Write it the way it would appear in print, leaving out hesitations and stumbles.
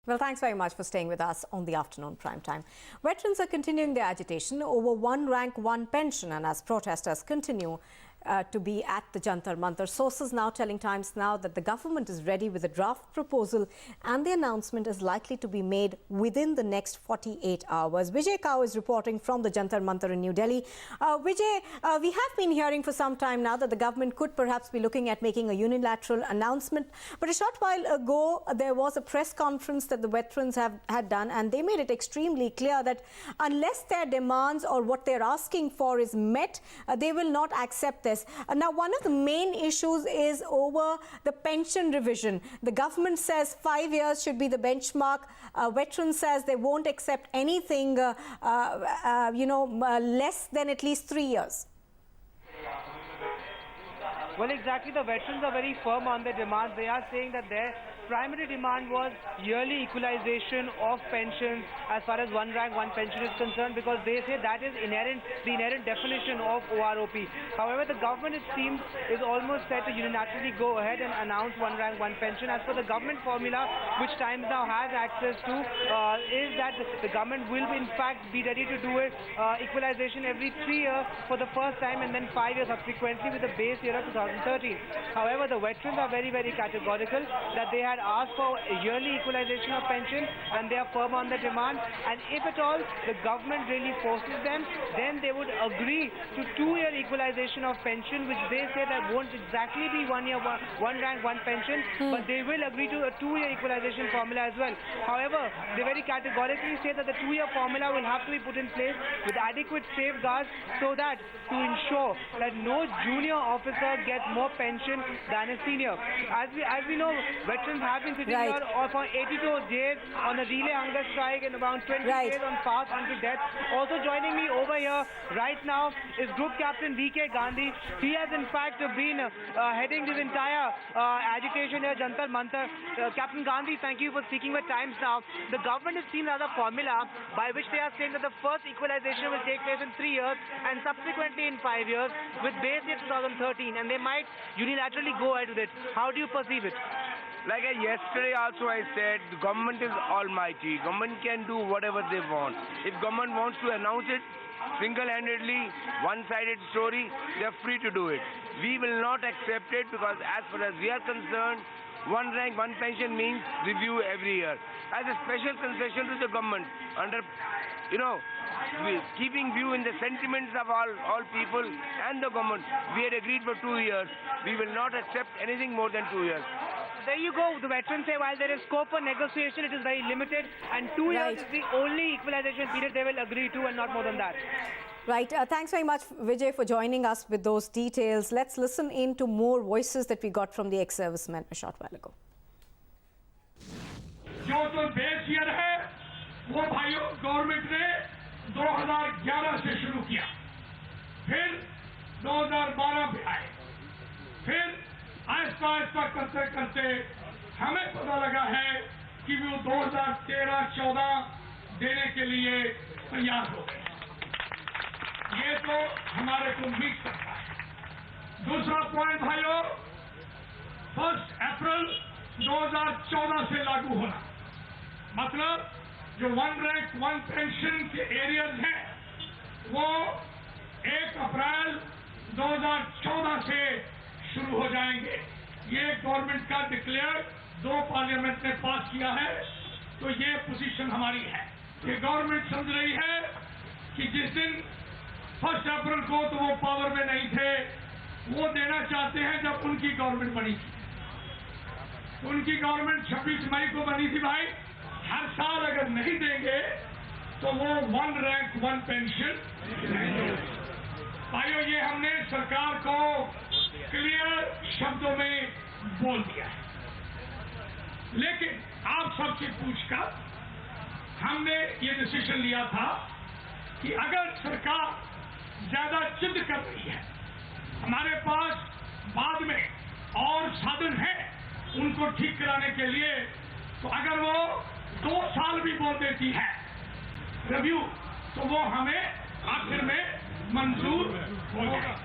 Well, thanks very much for staying with us on the afternoon prime time. Veterans are continuing their agitation over one rank, one pension, and as protesters continue to be at the Jantar Mantar. Sources now telling Times Now that the government is ready with a draft proposal and the announcement is likely to be made within the next 48 hours. Vijay Kao is reporting from the Jantar Mantar in New Delhi. Vijay, we have been hearing for some time now that the government could perhaps be looking at making a unilateral announcement. But a short while ago, there was a press conference that the veterans had done, and they made it extremely clear that unless their demands or what they're asking for is met, they will not accept this. Now, one of the main issues is over the pension revision. The government says 5 years should be the benchmark. Veterans says they won't accept anything, less than at least 3 years. Well, exactly. The veterans are very firm on their demands. They are saying that their primary demand was yearly equalization of pensions as far as one rank, one pension is concerned, because they say that is the inherent definition of OROP. However, the government, it seems, is almost set to unilaterally go ahead and announce one rank, one pension. As per the government formula, which Times Now has access to, is that the government will in fact be ready to do it equalization every 3 years for the first time, and then 5 years subsequently with the base year of 2013. However, the veterans are very, very categorical that they had asked for a yearly equalization of pension, and they are firm on the demand. And if at all the government really forces them, then they would agree to 2-year equalization of pension, which they say that won't exactly be 1 year, one rank, one pension, but they will agree to a 2-year equalization formula as well. However, they very categorically say that the 2-year formula will have to be put in place with adequate safeguards so that to ensure that no junior officer gets more pension than a senior. As we know, veterans have been sitting here for 82 days on a relay hunger strike and around 20 days on fast until death. Also joining me over here right now is Group Captain V.K. Gandhi. He has in fact been heading this entire agitation here, Jantar Mantar. Captain Gandhi, thank you for speaking with Times Now. The government has seen another formula by which they are saying that the first equalization will take place in 3 years and subsequently in 5 years with base year 2013, and they might unilaterally go ahead with it. How do you perceive it? Like yesterday also I said, the government is almighty. Government can do whatever they want. If government wants to announce it single-handedly, one-sided story, they are free to do it. We will not accept it because as far as we are concerned, one rank, one pension means review every year. As a special concession to the government, under, keeping view in the sentiments of all people and the government, we had agreed for 2 years. We will not accept anything more than 2 years. There you go. The veterans say while there is scope for negotiation, it is very limited, and 2 years is the only equalization period they will agree to, and not more than that. Right. Thanks very much, Vijay, for joining us with those details. Let's listen in to more voices that we got from the ex-servicemen a short while ago. जो तो base year है वो भाइयों government ने 2011 से शुरू किया, फिर 2012 में आए, फिर आहिस्ता आहिस्ता करते करते हमें पता लगा है कि वो 2013-14 देने के लिए तैयार हो गए। ये तो हमारे को उम्मीद करता है। दूसरा पॉइंट भाइयों, 1 अप्रैल 2014 से लागू होना, मतलब जो वन रैंक वन पेंशन के एरियर्स हैं वो 1 अप्रैल 2014 से शुरू हो जाएंगे। ये गवर्नमेंट का डिक्लेयर 2 पार्लियामेंट ने पास किया है, तो ये पोजीशन हमारी है। ये गवर्नमेंट समझ रही है कि जिस दिन 1 अप्रैल को तो वो पावर में नहीं थे, वो देना चाहते हैं जब उनकी गवर्नमेंट बनी थी। उनकी गवर्नमेंट 26 मई को बनी थी भाई। हर साल अगर नहीं देंगे तो वो वन रैंक वन पेंशन नहीं देंगे। भाइयों, ये हमने सरकार को क्लियर शब्दों में बोल दिया है, लेकिन आप सबसे पूछकर हमने ये डिसीजन लिया था कि अगर सरकार ज्यादा जिद कर रही है, हमारे पास बाद में और साधन है उनको ठीक कराने के लिए, तो अगर वो 2 साल भी बोल देती है रिव्यू, तो वो हमें आखिर में मंजूर हो जाए।